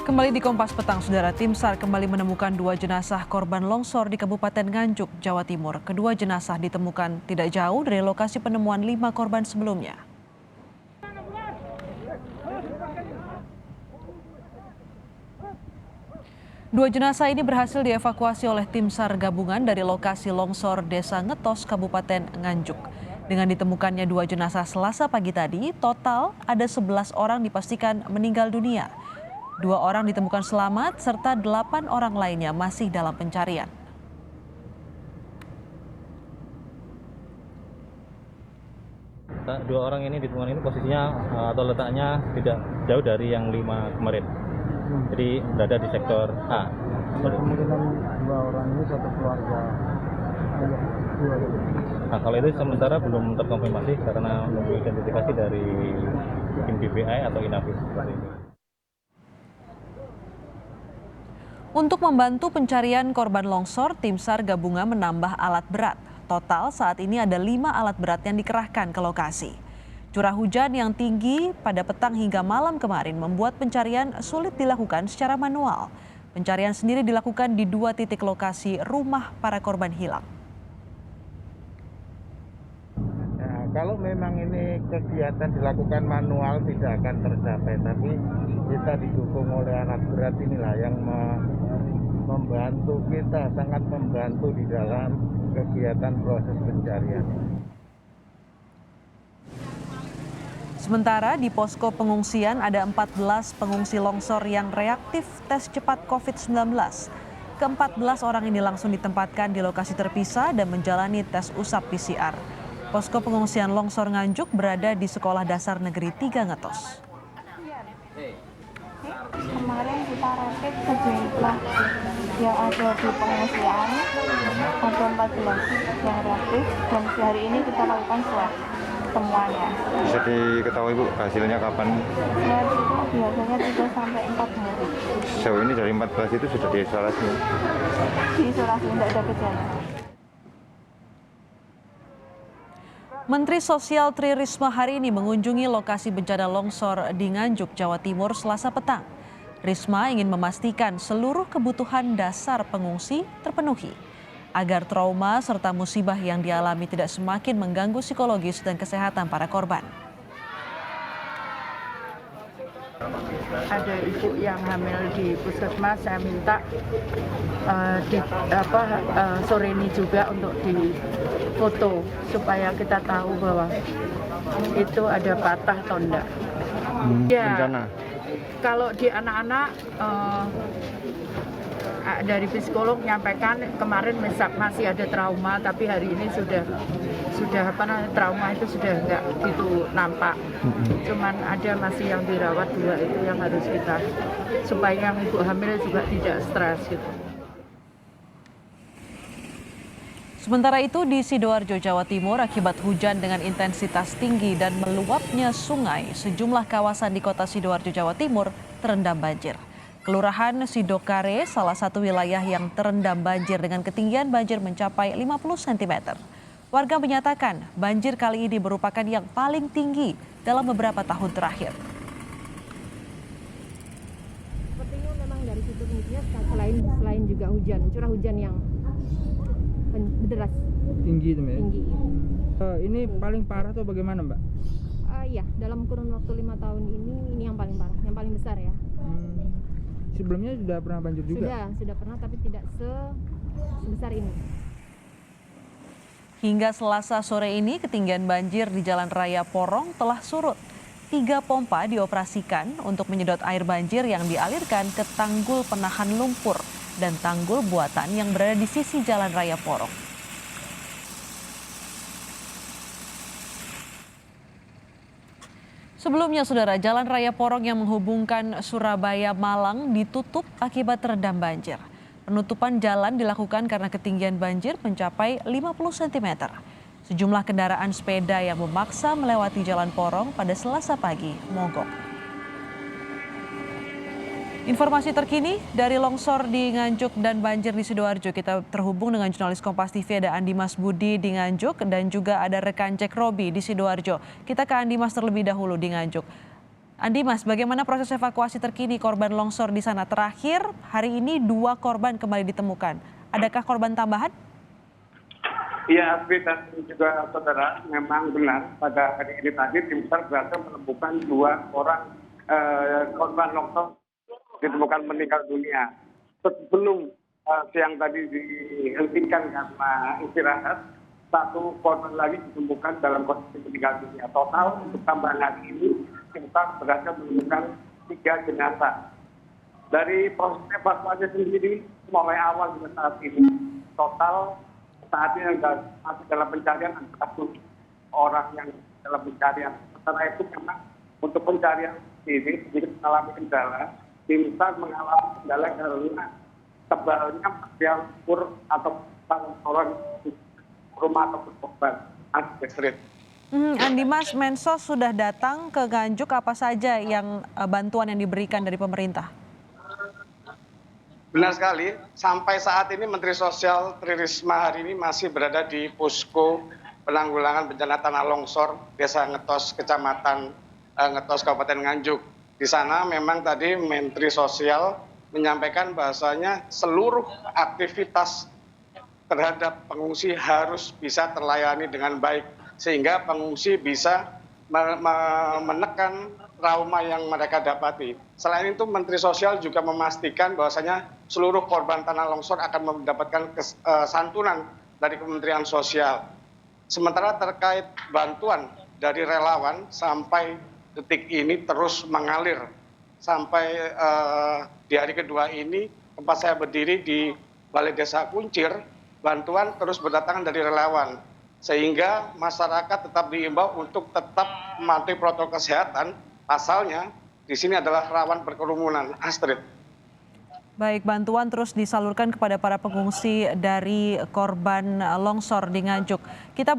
Kembali di Kompas Petang, Saudara, tim SAR kembali menemukan 2 jenazah korban longsor di Kabupaten Nganjuk, Jawa Timur. Kedua jenazah ditemukan tidak jauh dari lokasi penemuan 5 korban sebelumnya. Dua jenazah ini berhasil dievakuasi oleh tim SAR gabungan dari lokasi longsor Desa Ngetos, Kabupaten Nganjuk. Dengan ditemukannya 2 jenazah Selasa pagi tadi, total ada 11 orang dipastikan meninggal dunia. 2 orang ditemukan selamat serta 8 orang lainnya masih dalam pencarian. Dua orang ini ditemukan ini posisinya atau letaknya tidak jauh dari yang 5 kemarin. Jadi berada di sektor A. Kemungkinan 2 orang ini satu keluarga. Nah, kalau itu sementara belum terkonfirmasi karena menunggu identifikasi dari tim BPI atau Inavis. Untuk membantu pencarian korban longsor, tim SAR gabungan menambah alat berat. Total saat ini ada 5 alat berat yang dikerahkan ke lokasi. Curah hujan yang tinggi pada petang hingga malam kemarin membuat pencarian sulit dilakukan secara manual. Pencarian sendiri dilakukan di 2 titik lokasi rumah para korban hilang. Nah, kalau memang ini kegiatan dilakukan manual tidak akan tercapai, tapi kita didukung oleh alat berat inilah yang membantu kita, sangat membantu di dalam kegiatan proses pencarian. Sementara di posko pengungsian ada 14 pengungsi longsor yang reaktif tes cepat COVID-19. Ke-14 orang ini langsung ditempatkan di lokasi terpisah dan menjalani tes usap PCR. Posko pengungsian longsor Nganjuk berada di Sekolah Dasar Negeri 3 Ngetos. Kemarin kita rapid sejumlah yang ada di pengungsian, ada 14 yang reaktif dan hari ini kita lakukan swab semuanya. Bisa diketahui Bu hasilnya kapan? Swab itu biasanya 3-4 hari. Sejauh ini dari 14 itu sudah diisolasi? Diisolasi, tidak ada gejala. Menteri Sosial Tri Risma hari ini mengunjungi lokasi bencana longsor di Nganjuk, Jawa Timur Selasa petang. Risma ingin memastikan seluruh kebutuhan dasar pengungsi terpenuhi agar trauma serta musibah yang dialami tidak semakin mengganggu psikologis dan kesehatan para korban. Ada ibu yang hamil di puskesmas, saya minta sore ini juga untuk difoto supaya kita tahu bahwa itu ada patah atau enggak. Bencana. Kalau di anak-anak dari psikolog menyampaikan kemarin masih ada trauma, tapi hari ini sudah trauma itu sudah enggak gitu nampak. Cuman ada masih yang dirawat 2 itu yang harus kita supaya yang ibu hamil juga tidak stres gitu. Sementara itu di Sidoarjo, Jawa Timur, akibat hujan dengan intensitas tinggi dan meluapnya sungai, sejumlah kawasan di kota Sidoarjo, Jawa Timur terendam banjir. Kelurahan Sidokare salah satu wilayah yang terendam banjir dengan ketinggian banjir mencapai 50 cm. Warga menyatakan banjir kali ini merupakan yang paling tinggi dalam beberapa tahun terakhir. Sepertinya memang dari situ tingginya selain juga hujan, curah hujan yang deras. Tinggi itu ya? Tinggi. Ini paling parah tuh bagaimana Mbak? Iya, dalam kurun waktu 5 tahun ini yang paling parah, yang paling besar ya. Sebelumnya sudah pernah banjir juga? Sudah pernah tapi tidak sebesar ini. Hingga Selasa sore ini ketinggian banjir di Jalan Raya Porong telah surut. 3 pompa dioperasikan untuk menyedot air banjir yang dialirkan ke tanggul penahan lumpur dan tanggul buatan yang berada di sisi Jalan Raya Porong. Sebelumnya, Saudara, Jalan Raya Porong yang menghubungkan Surabaya Malang ditutup akibat terendam banjir. Penutupan jalan dilakukan karena ketinggian banjir mencapai 50 cm. Sejumlah kendaraan sepeda yang memaksa melewati Jalan Porong pada Selasa pagi mogok. Informasi terkini dari longsor di Nganjuk dan banjir di Sidoarjo. Kita terhubung dengan jurnalis Kompas TV, ada Andi Mas Budi di Nganjuk dan juga ada rekan Jack Robi di Sidoarjo. Kita ke Andi Mas terlebih dahulu di Nganjuk. Andi Mas, bagaimana proses evakuasi terkini korban longsor di sana? Terakhir, hari ini 2 korban kembali ditemukan. Adakah korban tambahan? Iya, Asri dan juga saudara, memang benar pada hari ini tadi tim SAR berhasil menemukan 2 orang korban longsor ditemukan meninggal dunia. Sebelum siang tadi dihentikan karena istirahat, 1 korban lagi ditemukan dalam kondisi meninggal dunia. Total untuk tambahan hari ini tim SAR berhasil menemukan 3 jenazah. Dari proses evakuasi sendiri mulai awal hingga saat ini total saat ini masih dalam pencarian antara 7 orang yang dalam pencarian. Setelah itu memang untuk pencarian ini sedikit mengalami kendala. Tim SAR mengalami kendala karena tebalnya material lumpur atau longsoran rumah atau korban. Andi Mas, Mensos sudah datang ke Nganjuk, apa saja yang bantuan yang diberikan dari pemerintah? Benar sekali, sampai saat ini Menteri Sosial Tri Risma hari ini masih berada di posko penanggulangan bencana tanah longsor Desa Ngetos, Kecamatan Ngetos, Kabupaten Nganjuk. Di sana memang tadi Menteri Sosial menyampaikan bahwasanya seluruh aktivitas terhadap pengungsi harus bisa terlayani dengan baik, sehingga pengungsi bisa menekan trauma yang mereka dapati. Selain itu Menteri Sosial juga memastikan bahwasanya seluruh korban tanah longsor akan mendapatkan santunan dari Kementerian Sosial. Sementara terkait bantuan dari relawan sampai detik ini terus mengalir. Sampai di hari kedua ini tempat saya berdiri di Balai Desa Kuncir, bantuan terus berdatangan dari relawan. Sehingga masyarakat tetap diimbau untuk tetap mematuhi protokol kesehatan. Pasalnya di sini adalah rawan berkerumunan. Astrid. Baik, bantuan terus disalurkan kepada para pengungsi dari korban longsor di Nganjuk. Kita